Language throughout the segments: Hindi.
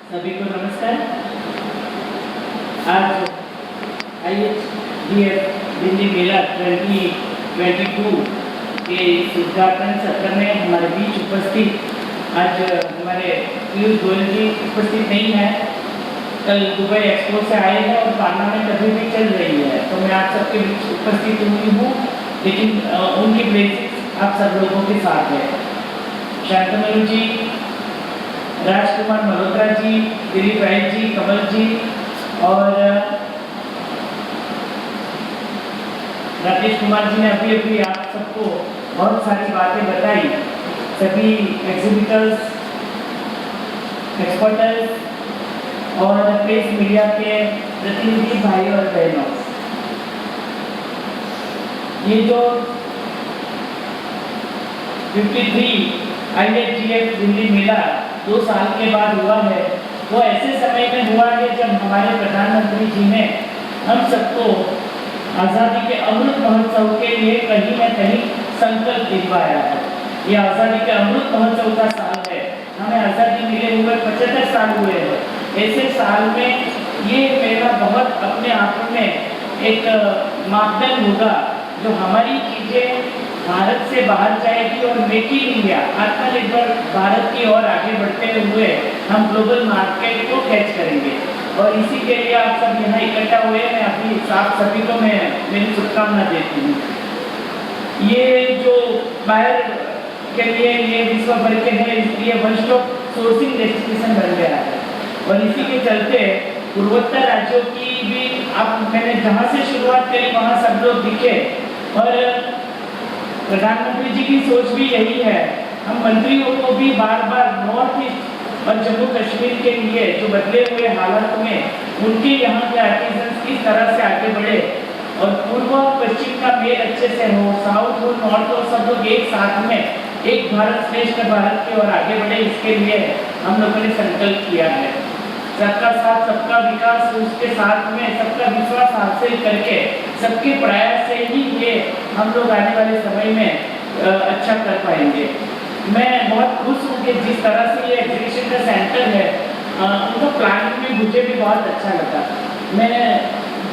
सभी को नमस्कार। आज IHDF दिल्ली मेला 2022 के उद्घाटन सत्र में हमारे बीच उपस्थित आज हमारे पीयूष गोयल जी उपस्थित नहीं है। कल दुबई एक्सपो से आए हैं और पार्लियामेंट अभी भी चल रही है, तो मैं आप सबके बीच उपस्थित हुई हूँ, लेकिन उनकी ब्लेसिंग्स आप सब लोगों के साथ है। शांतनु जी, राजकुमार मल्होत्रा जी, दिलीप राय जी, कमल जी और राकेश कुमार जी ने अभी आप सबको बहुत सारी बातें बताई। सभी एग्जिबिटर्स, एक्सपर्टर्स और प्रेस मीडिया के प्रतिनिधि भाई और बहनों, ये जो 53 IHDF दिल्ली मेला 2 साल के बाद हुआ है, वो ऐसे समय में हुआ है जब हमारे प्रधानमंत्री जी ने हम सबको आज़ादी के अमृत महोत्सव के लिए कहीं न कहीं संकल्प दिलवाया है। ये आज़ादी के अमृत महोत्सव का साल है, हमें आज़ादी मिले हुए 75 साल हुए हैं। ऐसे साल में ये मेला बहुत अपने आप में एक मापदंड होगा जो हमारी चीज़ें भारत से बाहर जाएगी और मेक इन इंडिया, आत्मनिर्भर भारत की ओर आगे बढ़ते हुए हम ग्लोबल मार्केट को कैच करेंगे। और इसी के लिए आप सब यहाँ इकट्ठा हुए हैं। अभी आप सभी को मैं मेरी शुभकामना देती हूँ। ये जो बाहर के लिए ये विश्व भर के हैं, इसलिए वन स्टॉप सोर्सिंग डेस्टिनेशन बन गया है। और इसी के चलते पूर्वोत्तर राज्यों की भी मैंने जहाँ से शुरुआत करी वहाँ सब लोग दिखे। और प्रधानमंत्री जी की सोच भी यही है। हम मंत्रियों को भी बार बार नॉर्थ ईस्ट और जम्मू कश्मीर के लिए जो बदले हुए हालात में उनके यहाँ के आर्टिजन्स किस तरह से आगे बढ़े और पूर्व और पश्चिम का मेल अच्छे से हो, साउथ और नॉर्थ और सब लोग एक साथ में एक भारत श्रेष्ठ भारत की ओर आगे बढ़े, इसके लिए हम लोगों ने संकल्प किया है। सबका साथ सबका विकास, उसके साथ में सबका विश्वास हासिल करके सबके प्रयास से ही ये हम लोग आने वाले समय में अच्छा कर पाएंगे। मैं बहुत खुश हूँ कि जिस तरह से ये एग्जीबिशन का सेंटर है, उनका प्लानिंग भी मुझे भी बहुत अच्छा लगा। मैं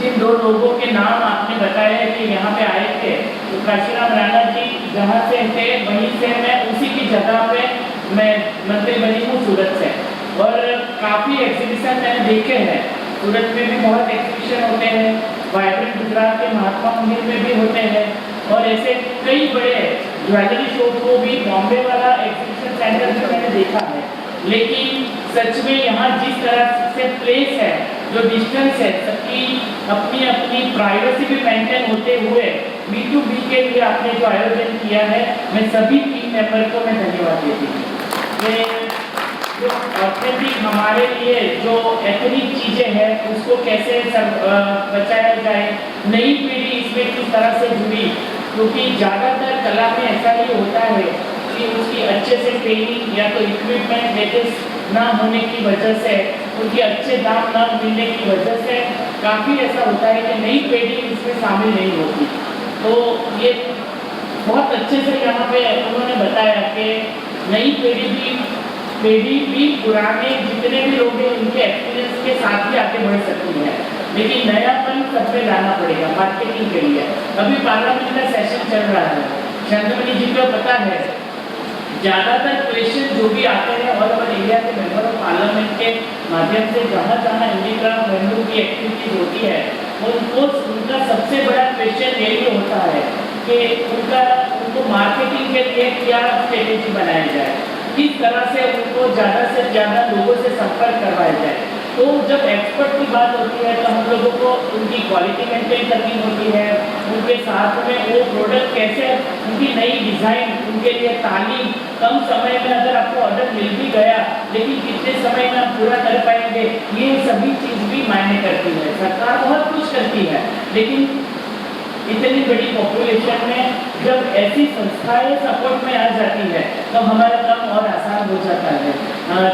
जिन 2 लोगों के नाम आपने बताए कि यहाँ पे आए थे, तो काशीराम राणा जी जहाँ से थे वहीं से मैं उसी की जगह पे मैं मंत्री बनी हूँ सूरत से। और काफ़ी एग्जीबिशन मैंने देखे हैं, सूरत में भी बहुत एग्जीबिशन होते हैं, वाइब्रेंट गुजरात के महात्मा मंदिर में भी होते हैं, और ऐसे कई बड़े ज्वेलरी शो को भी बॉम्बे वाला एग्जीबिशन सेंटर में मैंने देखा है। लेकिन सच में यहाँ जिस तरह से प्लेस है, जो डिस्टेंस है, सबकी अपनी अपनी प्राइवेसी भी मेंटेन होते हुए B2B के लिए आपने जो आयोजन किया है, मैं सभी टीम मेंबर को मैं धन्यवाद देती हूँ। जो ऑथेंटिक हमारे लिए जो एथनिक चीज़ें हैं उसको कैसे बचाया जाए, नई पीढ़ी इसमें किस तरह से जुड़ी, क्योंकि ज़्यादातर कला में ऐसा ही होता है कि उसकी अच्छे से ट्रेनिंग या तो इक्विपमेंट लेटेस्ट ना होने की वजह से, उनके अच्छे दाम ना मिलने की वजह से काफ़ी ऐसा होता है कि नई पीढ़ी इसमें शामिल नहीं होती। तो ये बहुत अच्छे से यहाँ पे उन्होंने बताया कि नई पीढ़ी भी पुराने जितने भी लोग हैं उनके एक्सपीरियंस के साथ ही आगे बढ़ सकती है, लेकिन नयापन सब में लाना पड़ेगा मार्केटिंग के लिए। अभी पार्लियामेंट का सेशन चल रहा है, शांतमणि जी को पता है ज़्यादातर क्वेश्चन जो भी आते हैं ऑल ओवर इंडिया के मेंबर ऑफ पार्लियामेंट के माध्यम से जहाँ जहाँ इंडिक्राफ्ट वेन्यू की एक्टिविटीज होती है, उनका सबसे बड़ा क्वेश्चन यही होता है कि उनको मार्केटिंग के लिए क्या स्ट्रेटेजी बनाया जाए, किस तरह से उनको ज़्यादा से ज़्यादा लोगों से संपर्क करवाया जाए। तो जब एक्सपर्ट की बात होती है तो हम लोगों को उनकी क्वालिटी मेंटेन करनी होती है, उनके साथ में वो प्रोडक्ट कैसे, उनकी नई डिज़ाइन, उनके लिए तालीम, कम समय में अगर आपको ऑर्डर मिल भी गया लेकिन कितने समय में आप पूरा कर पाएंगे, ये सभी चीज़ भी मायने करती है। सरकार बहुत कुछ करती है, लेकिन इतनी बड़ी पॉपुलेशन में जब ऐसी संस्थाएं सपोर्ट में आ जाती है तो हमारा काम और आसान हो जाता है।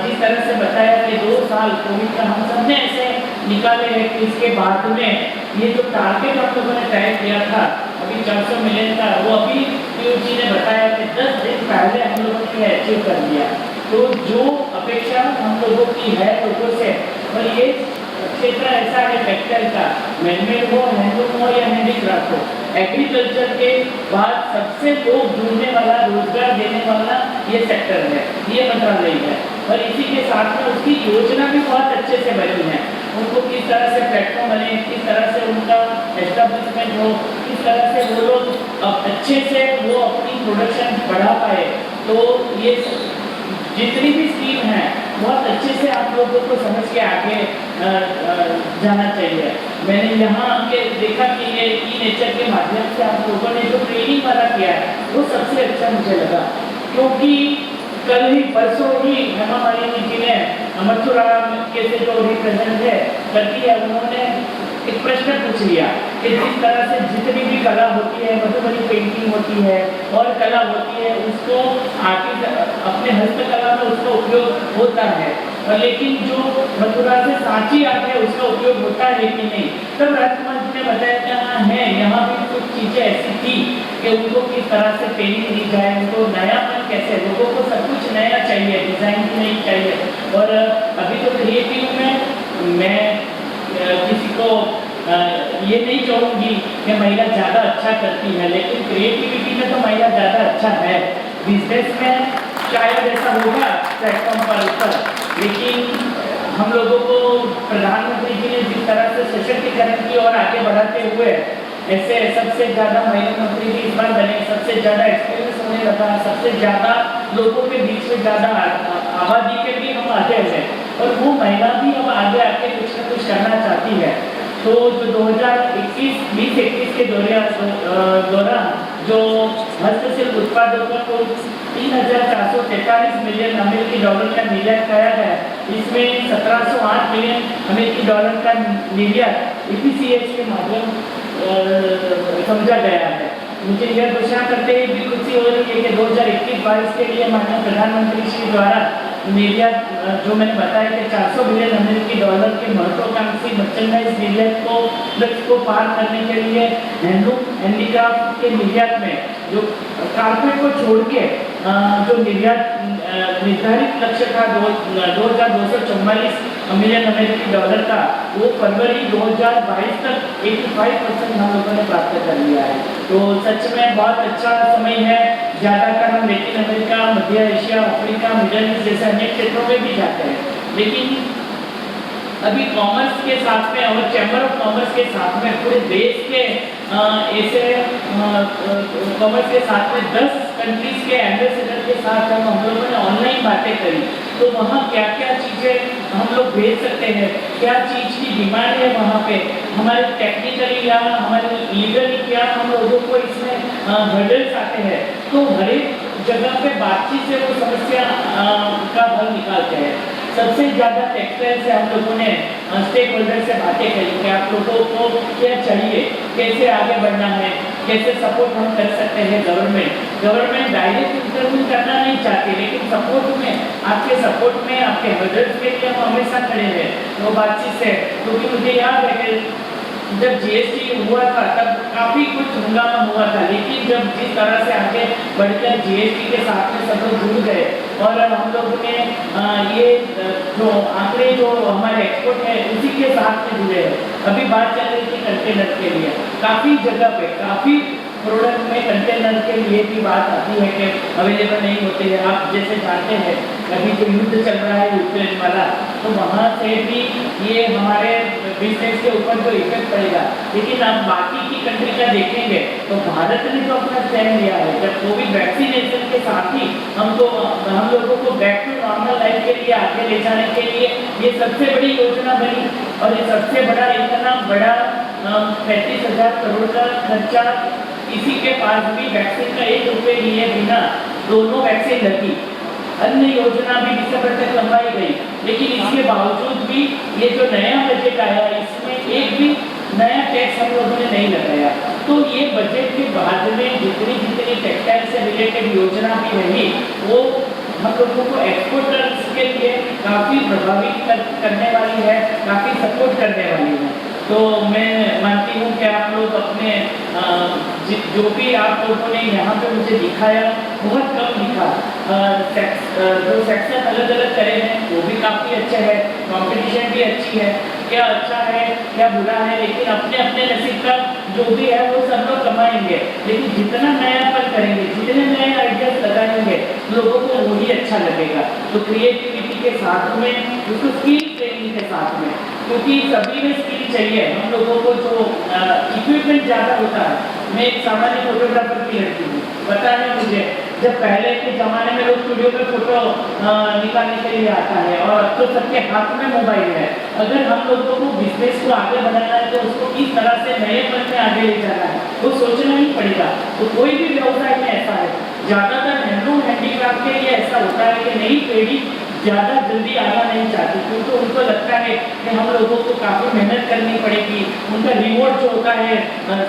जिस तरह से बताया कि 2 साल कोविड का हम सब ने ऐसे निकाले हैं कि इसके बाद में ये जो टारगेट हम लोगों ने तय किया था अभी 400 मिलियन का, वो अभी पीयूष जी ने बताया कि 10 दिन पहले हम लोगों ने अचीव कर लिया। तो जो अपेक्षा हम लोगों की है लोगों से, और ये क्षेत्र ऐसा है टेक्सटाइल का, मैनमेड हो, हैंडलूम हो या हैंडीक्राफ्ट हो, एग्रीकल्चर के बाद सबसे लोग जुड़ने वाला, रोजगार देने वाला ये सेक्टर है, ये मंत्रालय है। और इसी के साथ में उसकी योजना भी बहुत अच्छे से बनी है, उनको किस तरह से प्लेटफॉर्म बने, किस तरह से उनका एस्टेब्लिशमेंट हो, किस तरह से वो लोग अच्छे से वो अपनी प्रोडक्शन बढ़ा पाए। तो ये जितनी भी स्कीम है बहुत अच्छे से आप लोगों को समझ के आगे जाना चाहिए। मैंने यहाँ आके देखा कि ये ई नेचर के माध्यम से आप लोगों ने जो ट्रेनिंग वाला किया है वो सबसे अच्छा मुझे लगा, क्योंकि कल ही परसों ही हेमा मालिनी जी ने मथुरा के से जो रिप्रेजेंट है करती है, उन्होंने एक प्रश्न पूछ लिया कि जिस तरह से जितनी भी कला होती है, मधुबनी पेंटिंग होती है और कला होती है, उसको आगे अपने हस्तकला में उसका उपयोग होता है, और लेकिन जो मथुरा से सांची आते हैं उसका उपयोग होता है कि नहीं। तब राजकुमार जी ने बताया कि हाँ है, यहाँ भी कुछ चीज़ें ऐसी थी कि उनको किस तरह से ट्रेनिंग दी जाए, उनको नयापन कैसे, लोगों को सब कुछ नया चाहिए, डिज़ाइन भी नहीं चाहिए। और अभी तो क्रिएटिव में मैं किसी को ये नहीं कहूँगी कि महिला ज़्यादा अच्छा करती है, लेकिन क्रिएटिविटी में तो महिला ज़्यादा अच्छा है। बिजनेस में शायद ऐसा होगा प्लेटफॉर्म पर ऊपर, लेकिन हम लोगों को प्रधानमंत्री जी ने जिस तरह से सशक्तिकरण की और आगे बढ़ाते हुए, ऐसे सबसे ज़्यादा महिला मंत्री भी इस बार बने, सबसे ज़्यादा एक्सपीरियंस होने लगा, सबसे ज़्यादा लोगों के बीच में ज़्यादा आबादी के भी हम आगे हैं, और वो महिला भी अब आगे आके कुछ न कुछ करना चाहती है। तो जो 2021 के दौरान जो हस्तशिल्प उत्पादकों को 3,443 मिलियन अमेरिकी डॉलर का निर्यात कराया गया, इसमें 1,708 मिलियन अमेरिकी डॉलर का निर्यात EPCH के माध्यम समझा गया है। मुझे यह घोषणा करते हुए भी खुशी हो रही है कि 2021-22 के लिए माननीय प्रधानमंत्री श्री द्वारा निर्यात जो मैंने बताया कि 400 बिलियन अमेरिकी डॉलर के महत्वाकांक्षी मर्चेंडाइज निर्यात को लक्ष्य को पार करने के लिए हैंडलूम हैंडीक्राफ्ट के निर्यात में जो कारपेट को छोड़ के जो निर्यात निर्धारित लक्ष्य था 2,244 मिलियन अमेरिकी डॉलर का, वो फरवरी 2022 तक 85% हम लोगों ने प्राप्त कर लिया है। तो सच में बहुत अच्छा समय है। ज़्यादातर हम लैटिन अमेरिका, मध्य एशिया, अफ्रीका, मिडल ईस्ट जैसे अनेक क्षेत्रों में भी जाते हैं, लेकिन अभी कॉमर्स के साथ में और चैम्बर ऑफ कॉमर्स के साथ में पूरे देश के ऐसे कॉमर्स के साथ में 10 कंट्रीज के एम्बेसडर के साथ हम लोगों ने ऑनलाइन बातें करी। तो वहाँ क्या क्या चीज़ें हम लोग भेज सकते हैं, क्या चीज़ की डिमांड है वहाँ पे, हमारे टेक्निकली या हमारे लीगली क्या हम लोगों को इसमें हर्डल्स आते हैं, तो हर एक जगह पे बातचीत से वो समस्या का हल निकालते हैं। सबसे ज़्यादा टेक्सटाइल से हम लोगों ने स्टेक होल्डर से बातें करी कि आप लोगों को क्या चाहिए, कैसे आगे बढ़ना है, कैसे सपोर्ट हम कर सकते हैं। गवर्नमेंट डायरेक्ट इंटरव्यू करना नहीं चाहती, लेकिन सपोर्ट में, आपके सपोर्ट में, आपके मदद के लिए हम हमेशा खड़े हैं। वो बातचीत से, क्योंकि मुझे याद है कि जब GST हुआ था तब काफ़ी कुछ हंगामा हुआ था, लेकिन जब जिस तरह से आगे बढ़कर GST के साथ में सब लोग जुड़ गए और हम लोगों ने ये जो आंकड़े जो हमारे एक्सपोर्ट है उसी के साथ में जुड़े हैं। अभी बात चल रही थी कंटेनर के लिए, काफ़ी जगह पे काफ़ी प्रोडक्ट में कंटेनर के लिए भी बात आती है कि अवेलेबल नहीं होते हैं। आप जैसे जानते हैं अभी जो युद्ध चल रहा है यूक्रेन वाला, तो वहाँ से भी ये हमारे बिजनेस के ऊपर जो इफेक्ट पड़ेगा। लेकिन आप बाकी की कंट्री का देखेंगे तो भारत ने जो अपना स्टैंड लिया है, जब कोविड वैक्सीनेशन के साथ ही हम लोगों को बैक टू नॉर्मल लाइफ के लिए आगे ले जाने के लिए ये सबसे बड़ी योजना बनी। और ये सबसे बड़ा, इतना बड़ा 35,000 करोड़ का खर्चा, किसी के पास भी वैक्सीन का 1 रुपये लिए बिना दोनों वैक्सीन लगी। अन्य योजना भी दिसंबर तक लंबाई गई, लेकिन इसके बावजूद भी ये जो नया बजट आया इसमें एक भी नया टैक्स हम लोगों ने नहीं लगाया। तो ये बजट के बाद में जितनी टेक्सटाइल से रिलेटेड योजना भी रही, वो हम लोगों को एक्सपोर्टर्स के लिए काफ़ी प्रभावित करने वाली है, काफ़ी सपोर्ट करने वाली है। तो मैं मानती हूँ कि आप लोग अपने जो भी आप लोगों ने यहाँ पे मुझे दिखाया बहुत कम दिखा। जो सेक्शन अलग अलग करे हैं वो भी काफ़ी अच्छे हैं, कंपटीशन भी अच्छी है, क्या अच्छा है क्या बुरा है, लेकिन अपने अपने नसीब का जो भी है वो सब लोग कमाएंगे। लेकिन जितना नयापन करेंगे, जितने नए आइडियाज लगाएंगे, लोगों को वही अच्छा लगेगा। तो क्रिएटिविटी के साथ में, उसको स्किल ट्रेनिंग के साथ में, क्योंकि सभी में स्किल चाहिए। हम लोगों को जो इक्विपमेंट ज़्यादा होता है, मैं एक सामान्य फोटोग्राफर की लड़की हूँ, पता है मुझे जब पहले के ज़माने में लोग स्टूडियो में फोटो निकालने के लिए आता है, और अब तो सबके हाथ में मोबाइल है। अगर हम लोगों को बिजनेस को आगे बढ़ाना है तो उसको किस तरह से नए पन में आगे ले जाना है वो सोचना ही पड़ेगा। तो कोई भी व्यवसाय में ऐसा है, ज़्यादातर हैंडलूम हैंडीक्राफ्ट के लिए ऐसा होता है कि नई पीढ़ी ज़्यादा जल्दी आना नहीं चाहती, क्योंकि उनको लगता है कि हम लोगों को काफ़ी मेहनत करनी पड़ेगी, उनका रिवॉर्ड जो होता है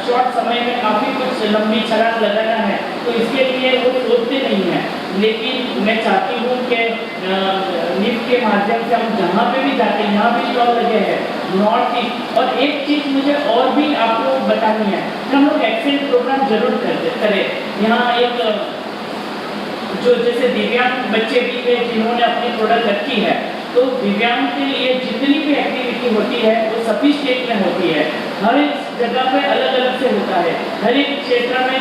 शॉर्ट समय में काफ़ी कुछ लंबी छलांग लगाना है, तो इसके लिए वो सोचते नहीं हैं। लेकिन मैं चाहती हूँ कि निफ्ट के माध्यम से हम जहाँ पे भी जाते हैं, यहाँ भी स्टॉल लगे हैं नॉर्थ ईस्ट। और एक चीज़ मुझे और भी आपको बतानी है कि हम लोग एक्सेंट प्रोग्राम जरूर करें। यहाँ एक जो जैसे दिव्यांग बच्चे भी थे जिन्होंने अपनी प्रोडक्ट रखी है, तो दिव्यांग के लिए जितनी भी एक्टिविटी होती है वो सभी स्टेट में होती है, हर एक जगह पे अलग अलग से होता है। हर एक क्षेत्र में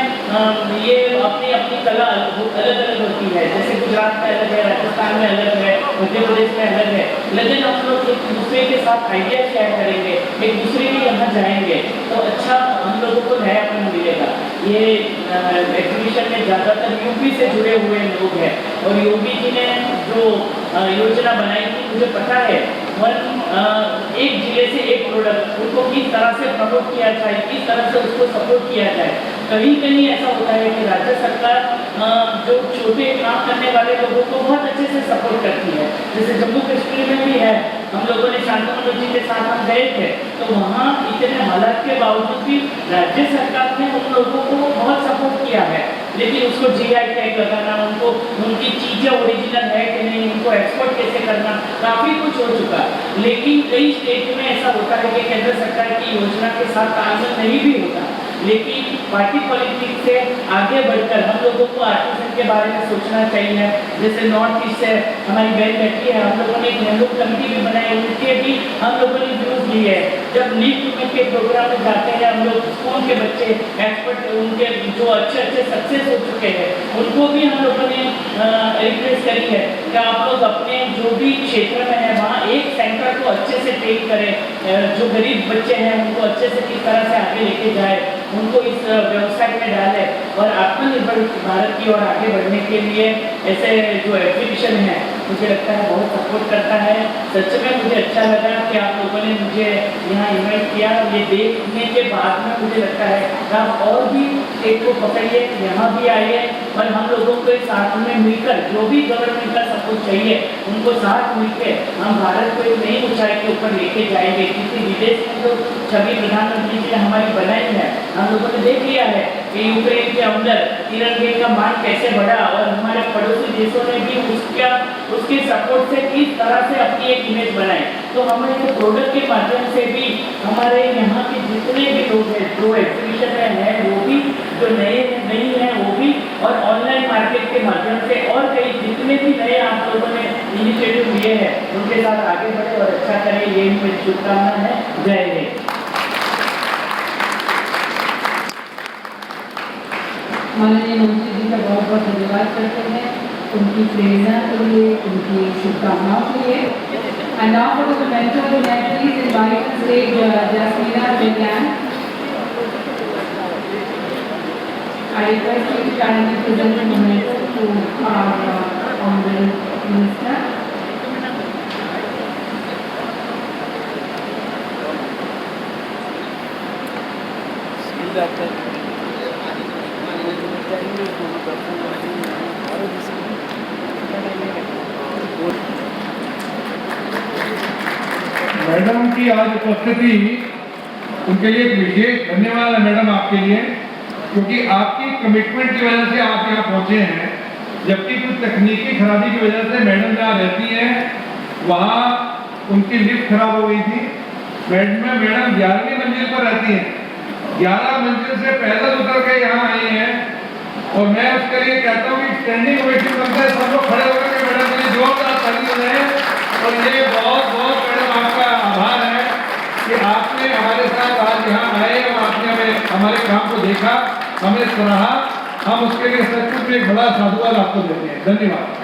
ये अपनी अपनी कला अलग अलग होती है। जैसे गुजरात में अलग है, राजस्थान में अलग है, मध्य प्रदेश में अलग है। लेकिन हम लोग एक दूसरे के साथ आइडिया शेयर करेंगे, एक दूसरे के यहाँ जाएंगे तो अच्छा हम लोगों को नयापन मिलेगा। ये एग्जीबिशन में ज़्यादातर यूपी से जुड़े हुए लोग हैं, और योगी जी ने जो योजना बनाई थी, मुझे पता है एक जिले से एक प्रोडक्ट, उनको किस तरह से प्रमोट किया जाए, किस तरह से उसको सपोर्ट किया जाए। कहीं कहीं ऐसा होता है कि राज्य सरकार जो छोटे काम करने वाले लोगों को बहुत अच्छे से सपोर्ट करती है। जैसे जम्मू कश्मीर में भी है, हम लोगों ने शांतनु जी के साथ हम गए थे, तो वहाँ इतने हालात के बावजूद भी राज्य सरकार ने उन लोगों को बहुत सपोर्ट किया है। लेकिन उसको GI टैग लगाना, उनको उनकी चीज़ें ओरिजिनल है कि नहीं, उनको एक्सपोर्ट कैसे करना, काफ़ी कुछ हो चुका। लेकिन कई स्टेट में ऐसा होता है कि केंद्र सरकार की योजना के साथ तालमेल नहीं भी होता। लेकिन पार्टी पॉलिटिक्स से आगे बढ़कर हम लोगों को आर्टिसन के बारे में सोचना चाहिए। जैसे नॉर्थ ईस्ट से हमारी बहन बैठी है, हम लोगों ने एक हैंडलूम कमेटी भी बनाई, उनके भी हम लोगों ने व्यूज लिए। जब निफ्ट के प्रोग्राम में जाते हैं हम लोग, स्कूल के बच्चे एक्सपर्ट, उनके जो अच्छे अच्छे सक्सेस हो चुके हैं, उनको भी हम लोगों ने रिक्वेस्ट करी है कि आप लोग अपने जो भी क्षेत्र में है वहाँ एक सेंटर को अच्छे से ट्रेन करें, जो गरीब बच्चे हैं उनको अच्छे से किस तरह से आगे लेके जाए, उनको इस व्यवसाय में डाले, और आत्मनिर्भर भारत की ओर आगे बढ़ने के लिए ऐसे जो एग्जीबिशन है मुझे लगता है बहुत सपोर्ट करता है। सच में मुझे अच्छा लगा कि आप लोगों ने मुझे यहाँ इन्वाइट किया। ये देखने के बाद में मुझे लगता है कि आप और भी स्टेट को पकड़िए, यहाँ भी आइए, और हम लोगों को साथ में मिलकर जो भी गवर्नमेंट का सपोर्ट चाहिए उनको साथ मिलकर हम भारत को एक नई ऊंचाई के ऊपर लेके जाएंगे। क्योंकि विदेश में जो छवि प्रधानमंत्री जी ने हमारी बनाई है, हम लोगों ने देख लिया है कि यूक्रेन के अंदर तिरंगे का मान कैसे बढ़ा, और हमारे पड़ोसी देशों ने भी उसके सपोर्ट से किस तरह से अपनी एक इमेज बनाई। तो हमारे प्रोडक्ट के माध्यम से भी हमारे यहाँ के जितने भी लोग हैं जो एग्जीबिशन में हैं वो भी, जो नए नहीं हैं वो भी, और ऑनलाइन मार्केट के माध्यम से और कई जितने भी नए आप लोगों ने इनिशिएटिव लिए हैं उनके साथ आगे बढ़े और अच्छा करें, ये मेरी शुभकामना है। जय हिंद। माननीय मंत्री जी का बहुत बहुत धन्यवाद करते हैं उनकी प्रेरणा के लिए, उनकी शुभकामनाओं के लिए। And now for the mentor may I please invite on stage Jasmina Jagyan. I request you to kindly present the memento to our honorable minister. Madam की आज उपस्थिति, उनके लिए एक विशेष धन्यवाद है मैडम आपके लिए, क्योंकि आपकी कमिटमेंट की वजह से आप यहाँ पहुँचे हैं। जबकि कुछ तकनीकी खराबी की वजह से मैडम जहाँ रहती हैं वहाँ उनकी लिफ्ट खराब हो गई थी, मैडम 11वीं मंजिल पर रहती हैं, 11 मंजिल से पैदल उतर के यहाँ आई हैं और मैं उसके लिए कहता हूँ कि स्टैंडिंग ओवेशन बनता है, सब लोग खड़े होकर के मैडम के लिए जोरदार ताली बजाएं। और ये बहुत बहुत मैडम आपका आभार है कि आपने हमारे साथ आज यहाँ आए और आपने हमें हमारे काम को देखा, हमें सराहा। हम उसके लिए सचमुच में एक बड़ा साधुवाद आपको देते हैं। धन्यवाद।